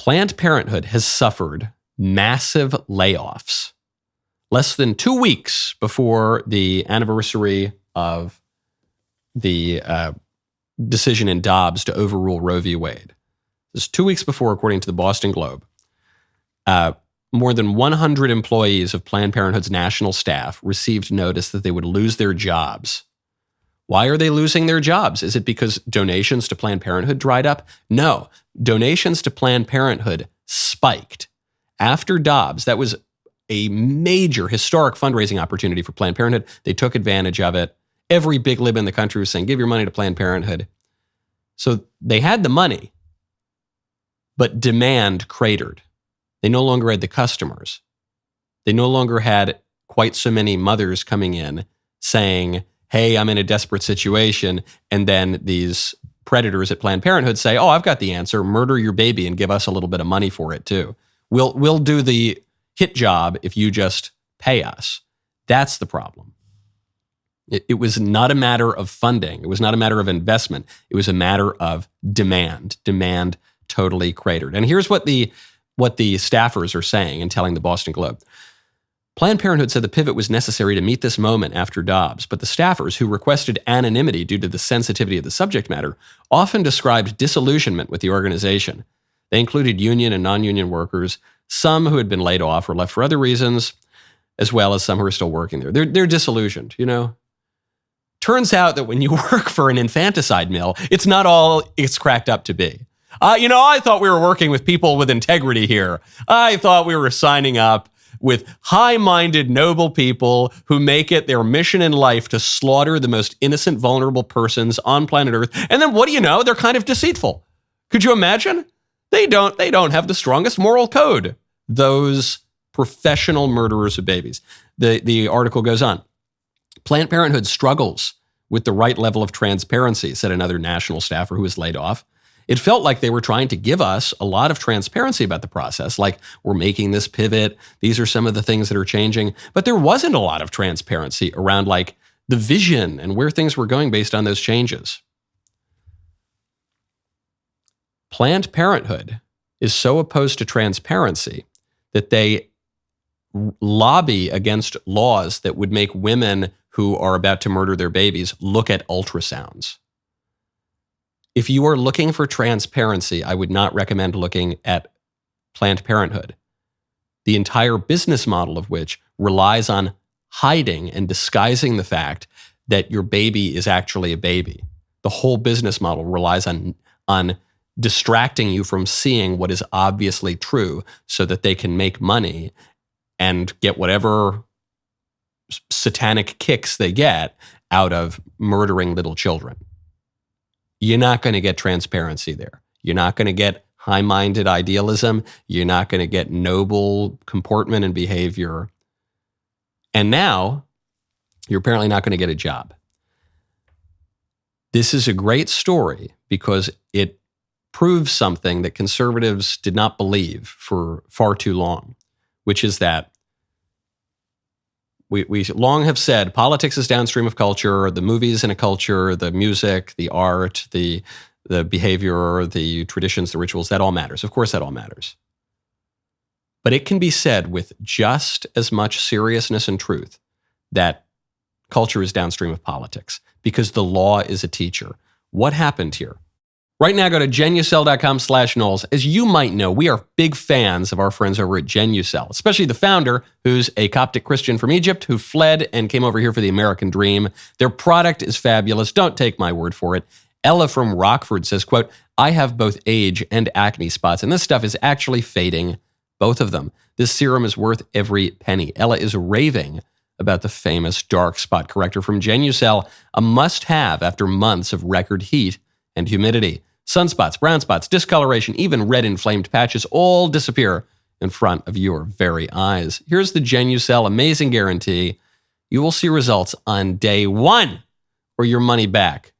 Planned Parenthood has suffered massive layoffs less than 2 weeks before the anniversary of the decision in Dobbs to overrule Roe v. Wade. This is 2 weeks before, according to the Boston Globe. More than 100 employees of Planned Parenthood's national staff received notice that they would lose their jobs. Why are they losing their jobs? Is it because donations to Planned Parenthood dried up? No. Donations to Planned Parenthood spiked. After Dobbs, that was a major historic fundraising opportunity for Planned Parenthood. They took advantage of it. Every big lib in the country was saying, give your money to Planned Parenthood. So they had the money, but demand cratered. They no longer had the customers. They no longer had quite so many mothers coming in saying, hey, I'm in a desperate situation. And then these predators at Planned Parenthood say, oh, I've got the answer. Murder your baby and give us a little bit of money for it too. We'll do the hit job if you just pay us. That's the problem. It was not a matter of funding. It was not a matter of investment. It was a matter of demand. Demand totally cratered. And here's what the staffers are saying and telling the Boston Globe. Planned Parenthood said the pivot was necessary to meet this moment after Dobbs, but the staffers, who requested anonymity due to the sensitivity of the subject matter, often described disillusionment with the organization. They included union and non-union workers, some who had been laid off or left for other reasons, as well as some who are still working there. They're disillusioned, you know? Turns out that when you work for an infanticide mill, it's not all it's cracked up to be. I thought we were working with people with integrity here. I thought we were signing up with high-minded, noble people who make it their mission in life to slaughter the most innocent, vulnerable persons on planet Earth. And then what do you know? They're kind of deceitful. Could you imagine? They don't have the strongest moral code. Those professional murderers of babies. The article goes on. Planned Parenthood struggles with the right level of transparency, said another national staffer who was laid off. It felt like they were trying to give us a lot of transparency about the process, like we're making this pivot. These are some of the things that are changing. But there wasn't a lot of transparency around like the vision and where things were going based on those changes. Planned Parenthood is so opposed to transparency that they lobby against laws that would make women who are about to murder their babies look at ultrasounds. If you are looking for transparency, I would not recommend looking at Planned Parenthood, the entire business model of which relies on hiding and disguising the fact that your baby is actually a baby. The whole business model relies on distracting you from seeing what is obviously true so that they can make money and get whatever satanic kicks they get out of murdering little children. You're not going to get transparency there. You're not going to get high-minded idealism. You're not going to get noble comportment and behavior. And now, you're apparently not going to get a job. This is a great story because it proves something that conservatives did not believe for far too long, which is that we long have said politics is downstream of culture, the movies in a culture, the music, the art, the behavior, the traditions, the rituals, that all matters. Of course, that all matters. But it can be said with just as much seriousness and truth that culture is downstream of politics because the law is a teacher. What happened here? Right now, go to genucel.com/Knowles. As you might know, we are big fans of our friends over at Genucel, especially the founder, who's a Coptic Christian from Egypt who fled and came over here for the American dream. Their product is fabulous. Don't take my word for it. Ella from Rockford says, quote, I have both age and acne spots, and this stuff is actually fading, both of them. This serum is worth every penny. Ella is raving about the famous dark spot corrector from Genucel, a must-have after months of record heat and humidity. Sunspots, brown spots, discoloration, even red inflamed patches all disappear in front of your very eyes. Here's the Genucel amazing guarantee. You will see results on day 1 or your money back.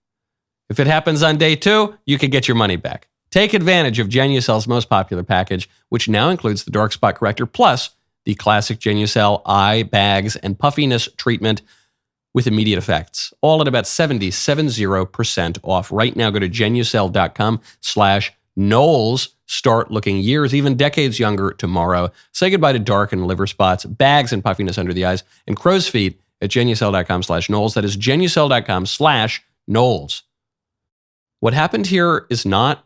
If it happens on day 2, you could get your money back. Take advantage of Genucel's most popular package, which now includes the dark spot corrector plus the classic Genucel eye, bags, and puffiness treatment with immediate effects, all at about 70% off. Right now, go to genucel.com/Knowles. Knowles start looking years, even decades younger tomorrow. Say goodbye to dark and liver spots, bags and puffiness under the eyes, and crow's feet at genucell.com/Knowles. That is genucell.com/Knowles. What happened here is not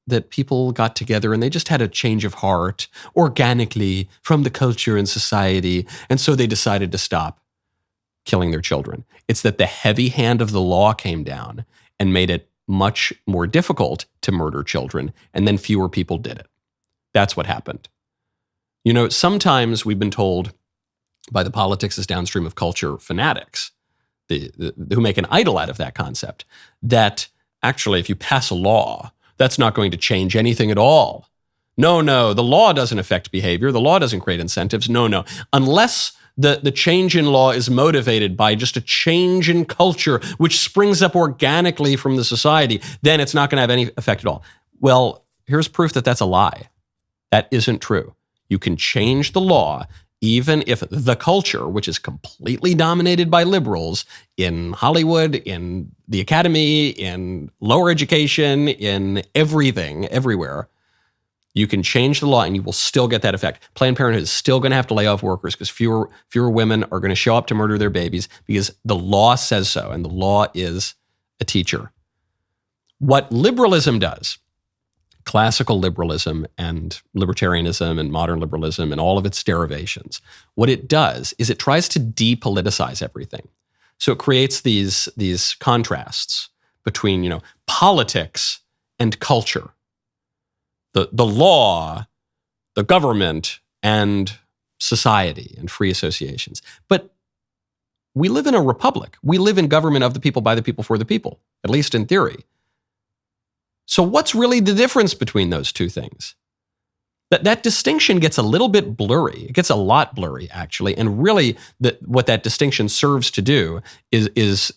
that people got together and they just had a change of heart organically from the culture and society, and so they decided to stop killing their children. It's that the heavy hand of the law came down and made it much more difficult to murder children, and then fewer people did it. That's what happened. You know, sometimes we've been told by the politics is downstream of culture fanatics, who make an idol out of that concept, that actually if you pass a law, that's not going to change anything at all. No, the law doesn't affect behavior. The law doesn't create incentives. No. Unless the change in law is motivated by just a change in culture, which springs up organically from the society, then it's not going to have any effect at all. Well, here's proof that that's a lie. That isn't true. You can change the law even if the culture, which is completely dominated by liberals in Hollywood, in the academy, in lower education, in everything, everywhere, you can change the law and you will still get that effect. Planned Parenthood is still going to have to lay off workers because fewer women are going to show up to murder their babies because the law says so, and the law is a teacher. What liberalism does, classical liberalism and libertarianism and modern liberalism and all of its derivations, what it does is it tries to depoliticize everything. So it creates these contrasts between, politics and culture. The law, the government, and society and free associations. But we live in a republic. We live in government of the people, by the people, for the people, at least in theory. So what's really the difference between those two things? That distinction gets a little bit blurry. It gets a lot blurry, actually. And really, what that distinction serves to do is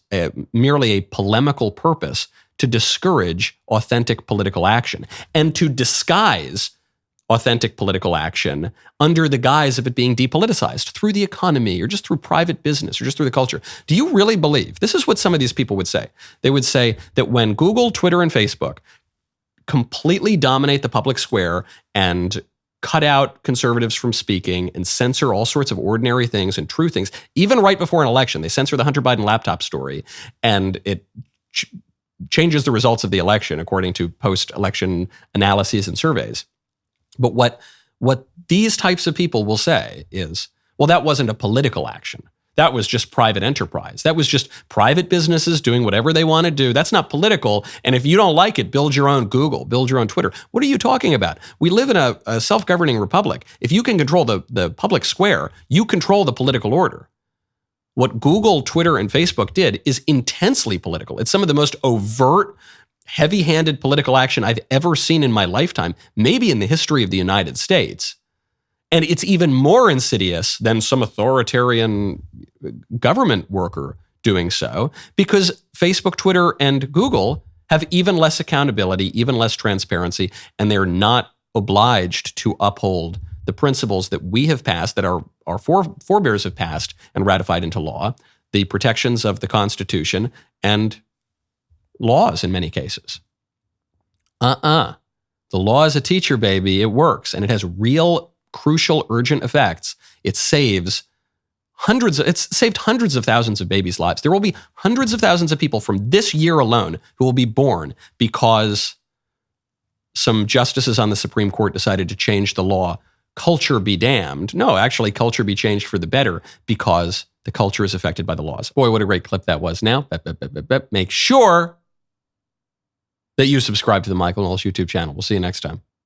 merely a polemical purpose to discourage authentic political action and to disguise authentic political action under the guise of it being depoliticized through the economy or just through private business or just through the culture. Do you really believe, this is what some of these people would say. They would say that when Google, Twitter, and Facebook completely dominate the public square and cut out conservatives from speaking and censor all sorts of ordinary things and true things, even right before an election, they censor the Hunter Biden laptop story and it changes the results of the election according to post-election analyses and surveys. But what these types of people will say is, well, that wasn't a political action. That was just private enterprise. That was just private businesses doing whatever they want to do. That's not political. And if you don't like it, build your own Google, build your own Twitter. What are you talking about? We live in a self-governing republic. If you can control the public square, you control the political order. What Google, Twitter, and Facebook did is intensely political. It's some of the most overt, heavy-handed political action I've ever seen in my lifetime, maybe in the history of the United States. And it's even more insidious than some authoritarian government worker doing so, because Facebook, Twitter, and Google have even less accountability, even less transparency, and they're not obliged to uphold the principles that we have passed, that our forebears have passed and ratified into law, the protections of the Constitution and laws in many cases. The law is a teacher, baby. It works, and it has real, crucial, urgent effects. It's saved hundreds of thousands of babies' lives. There will be hundreds of thousands of people from this year alone who will be born because some justices on the Supreme Court decided to change the law. Culture be damned. No, actually, culture be changed for the better because the culture is affected by the laws. Boy, what a great clip that was. Now, make sure that you subscribe to the Michael Knowles YouTube channel. We'll see you next time.